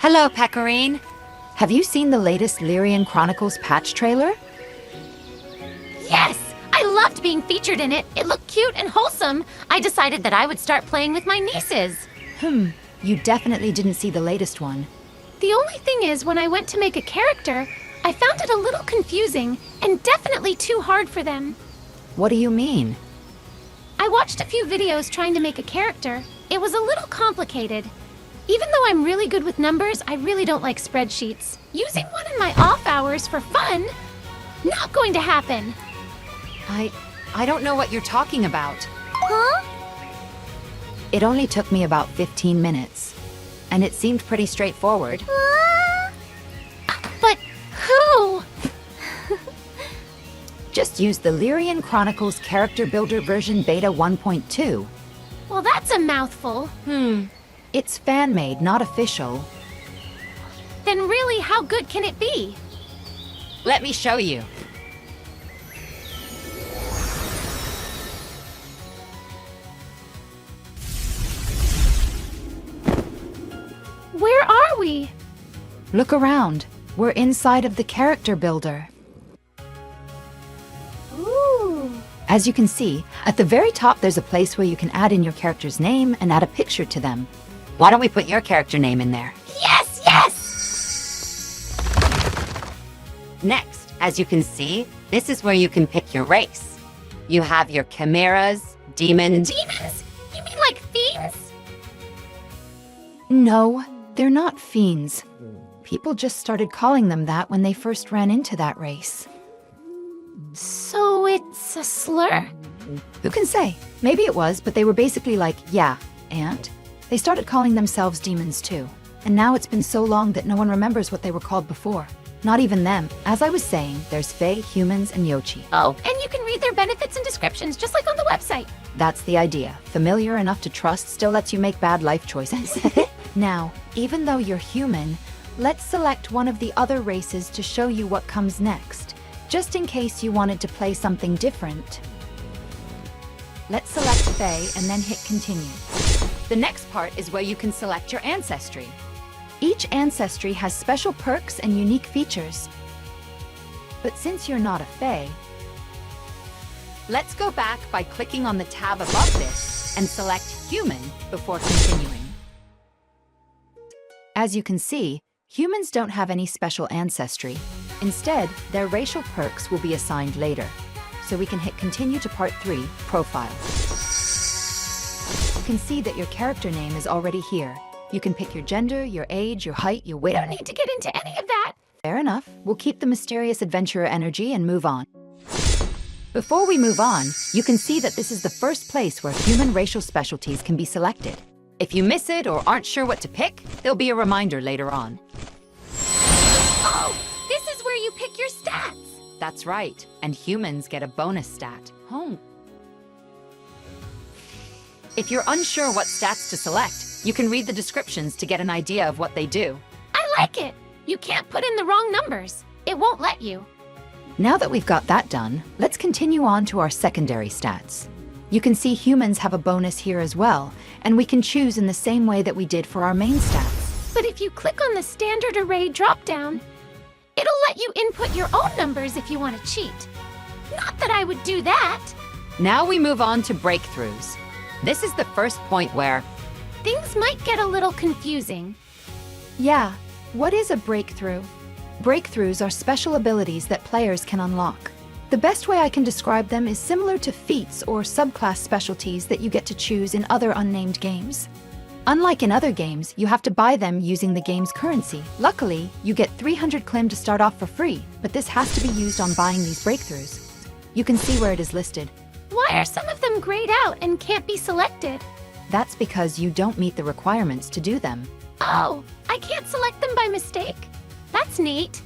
Hello, Pecorine. Have you seen the latest Lyrian Chronicles patch trailer? Yes! I loved being featured in it. It looked cute and wholesome. I decided that I would start playing with my nieces. You definitely didn't see the latest one. The only thing is, when I went to make a character, I found it a little confusing and definitely too hard for them. What do you mean? I watched a few videos trying to make a character. It was a little complicated. Even though I'm really good with numbers, I really don't like spreadsheets. Using one in my off hours for fun? Not going to happen. I don't know what you're talking about. Huh? It only took me about 15 minutes, and it seemed pretty straightforward. But who? Just use the Lyrian Chronicles Character Builder version beta 1.2. Well, that's a mouthful. It's fan-made, not official. Then really, how good can it be? Let me show you. Where are we? Look around. We're inside of the Character Builder. Ooh. As you can see, at the very top there's a place where you can add in your character's name and add a picture to them. Why don't we put your character name in there? Yes, yes! Next, as you can see, this is where you can pick your race. You have your chimeras, demons. Demons? You mean like fiends? No, they're not fiends. People just started calling them that when they first ran into that race. So it's a slur? Who can say? Maybe it was, but they were basically like, yeah, and? They started calling themselves demons too. And now it's been so long that no one remembers what they were called before. Not even them. As I was saying, there's Fae, humans, and Yoshi. Oh, and you can read their benefits and descriptions just like on the website. That's the idea. Familiar enough to trust still lets you make bad life choices. Now, even though you're human, let's select one of the other races to show you what comes next, just in case you wanted to play something different. Let's select Fae and then hit continue. The next part is where you can select your ancestry. Each ancestry has special perks and unique features. But since you're not a Fae, Let's go back by clicking on the tab above this and select Human before continuing. as you can see, humans don't have any special ancestry. Instead, their racial perks will be assigned later. So we can hit continue to part 3, Profile. You can see that your character name is already here. You can pick your gender, your age, your height, your weight. We don't need to get into any of that. Fair enough. We'll keep the mysterious adventurer energy and move on. Before we move on, you can see that this is the first place where human racial specialties can be selected. If you miss it or aren't sure what to pick, there'll be a reminder later on. Oh, this is where you pick your stats. That's right, and humans get a bonus stat. If you're unsure what stats to select, you can read the descriptions to get an idea of what they do. I like it. You can't put in the wrong numbers. It won't let you. Now that we've got that done, let's continue on to our secondary stats. You can see humans have a bonus here as well, and we can choose in the same way that we did for our main stats. But if you click on the standard array dropdown, it'll let you input your own numbers if you want to cheat. Not that I would do that. Now we move on to breakthroughs. This is the first point where Things might get a little confusing. Yeah, what is a breakthrough? Breakthroughs are special abilities that players can unlock. The best way I can describe them is similar to feats or subclass specialties that you get to choose in other unnamed games. Unlike in other games, you have to buy them using the game's currency. Luckily, you get 300 clim to start off for free, but this has to be used on buying these breakthroughs. You can see where it is listed. Why are some of them grayed out and can't be selected? That's because you don't meet the requirements to do them. Oh, I can't select them by mistake. That's neat.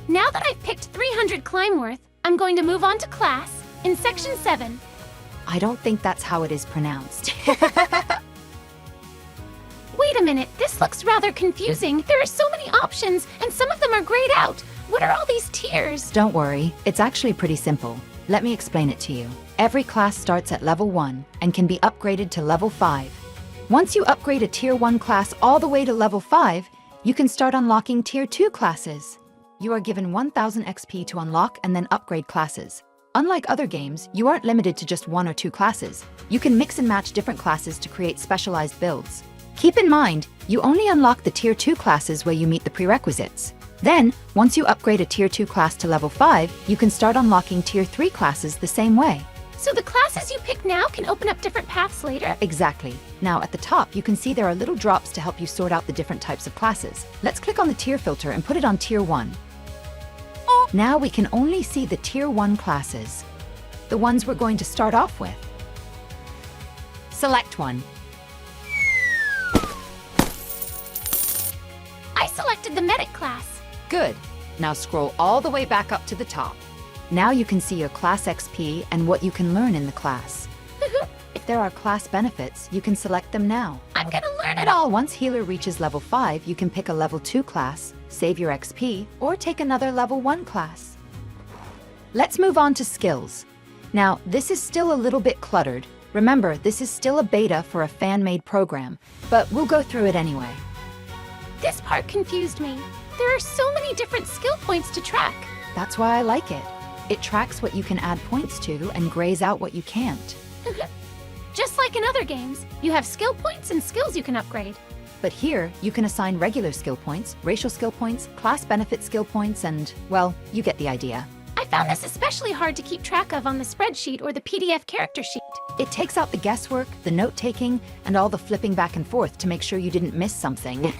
Now that I've picked 300 climb worth, I'm going to move on to class in section 7. I don't think that's how it is pronounced. Wait a minute, this looks rather confusing. There are so many options, and some of them are grayed out. What are all these tiers? Don't worry, it's actually pretty simple. Let me explain it to you. Every class starts at level 1 and can be upgraded to level 5. Once you upgrade a tier 1 class all the way to level 5, you can start unlocking Tier 2 classes. You are given 1000 XP to unlock and then upgrade classes. Unlike other games, you aren't limited to just 1 or 2 classes. You can mix and match different classes to create specialized builds. Keep in mind, you only unlock the Tier 2 classes where you meet the prerequisites. Then, once you upgrade a Tier 2 class to level 5, you can start unlocking Tier 3 classes the same way. So the classes you pick now can open up different paths later? Exactly. Now, at the top, you can see there are little drops to help you sort out the different types of classes. Let's click on the tier filter and put it on Tier 1. Now we can only see the Tier 1 classes, the ones we're going to start off with. Select one. I selected the medic class. Good. Now scroll all the way back up to the top. Now you can see your class XP and what you can learn in the class. If there are class benefits, you can select them now. I'm gonna learn it all. Once Healer reaches level 5, you can pick a level 2 class, save your XP, or take another level 1 class. Let's move on to skills. Now, this is still a little bit cluttered. Remember, this is still a beta for a fan-made program, but we'll go through it anyway. This part confused me. There are so many different skill points to track. That's why I like it. It tracks what you can add points to and grays out what you can't. Just like in other games, you have skill points and skills you can upgrade. But here, you can assign regular skill points, racial skill points, class benefit skill points, and, well, you get the idea. I found this especially hard to keep track of on the spreadsheet or the PDF character sheet. It takes out the guesswork, the note-taking, and all the flipping back and forth to make sure you didn't miss something.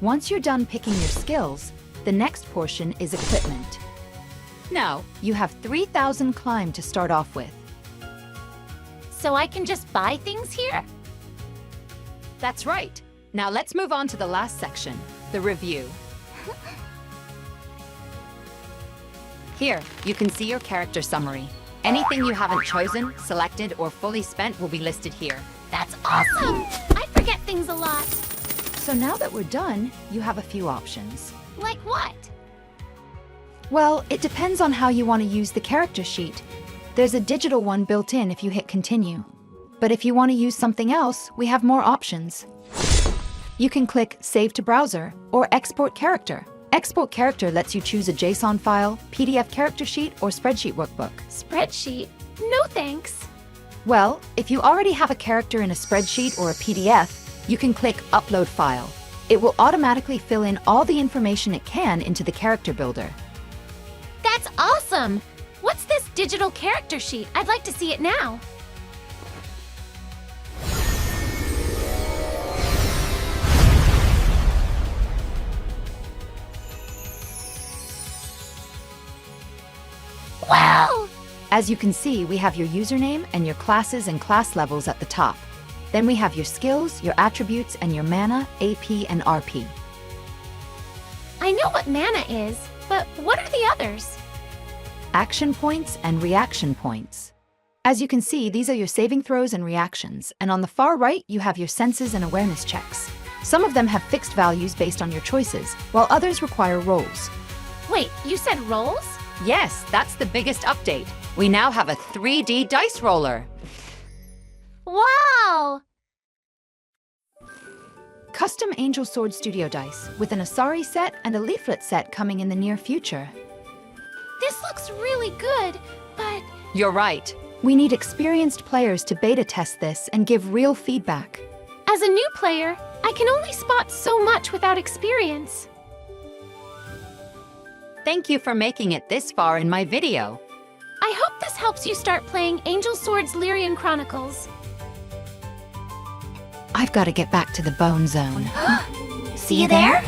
Once you're done picking your skills, the next portion is equipment. Now, you have 3,000 climb to start off with. So I can just buy things here? That's right. Now let's move on to the last section, the review. Here, you can see your character summary. Anything you haven't chosen, selected, or fully spent will be listed here. That's awesome! I forget things a lot. So now that we're done, you have a few options. Like what? Well, it depends on how you want to use the character sheet. There's a digital one built in if you hit continue. But if you want to use something else, we have more options. You can click Save to Browser or Export Character. Export Character lets you choose a JSON file, PDF character sheet, or spreadsheet workbook. Spreadsheet? No thanks. Well, if you already have a character in a spreadsheet or a PDF, you can click Upload File. It will automatically fill in all the information it can into the character builder. That's awesome! What's this digital character sheet? I'd like to see it now. Wow! As you can see, we have your username and your classes and class levels at the top. Then we have your skills, your attributes, and your mana, AP, and RP. I know what mana is, but what are the others? Action points and reaction points. As you can see, these are your saving throws and reactions, and on the far right, you have your senses and awareness checks. Some of them have fixed values based on your choices, while others require rolls. Wait, you said rolls? Yes, that's the biggest update. We now have a 3D dice roller. Wow! Custom Angel Sword Studio dice with an Asari set and a leaflet set coming in the near future. This looks really good, but... You're right. We need experienced players to beta test this and give real feedback. As a new player, I can only spot so much without experience. Thank you for making it this far in my video. I hope this helps you start playing Angel Sword's Lyrian Chronicles. I've got to get back to the Bone Zone. See you there?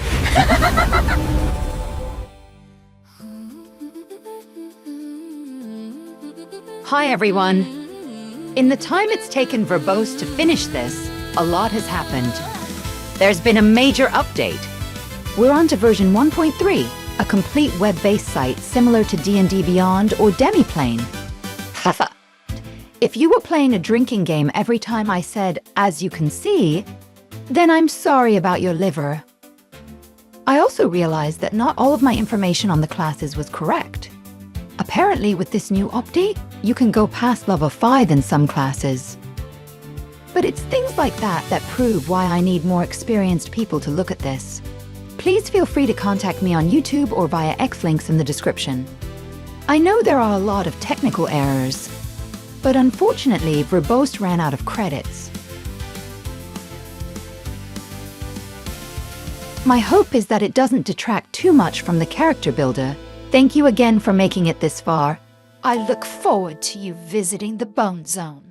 Hi everyone. In the time it's taken Verbose to finish this, a lot has happened. There's been a major update. We're on to version 1.3, a complete web-based site similar to D&D Beyond or Demiplane. Haha. If you were playing a drinking game every time I said, "as you can see," then I'm sorry about your liver. I also realized that not all of my information on the classes was correct. Apparently, with this new update, you can go past level 5 in some classes. But it's things like that that prove why I need more experienced people to look at this. Please feel free to contact me on YouTube or via X links in the description. I know there are a lot of technical errors, but unfortunately, Verbose ran out of credits. My hope is that it doesn't detract too much from the character builder. Thank you again for making it this far. I look forward to you visiting the Bone Zone.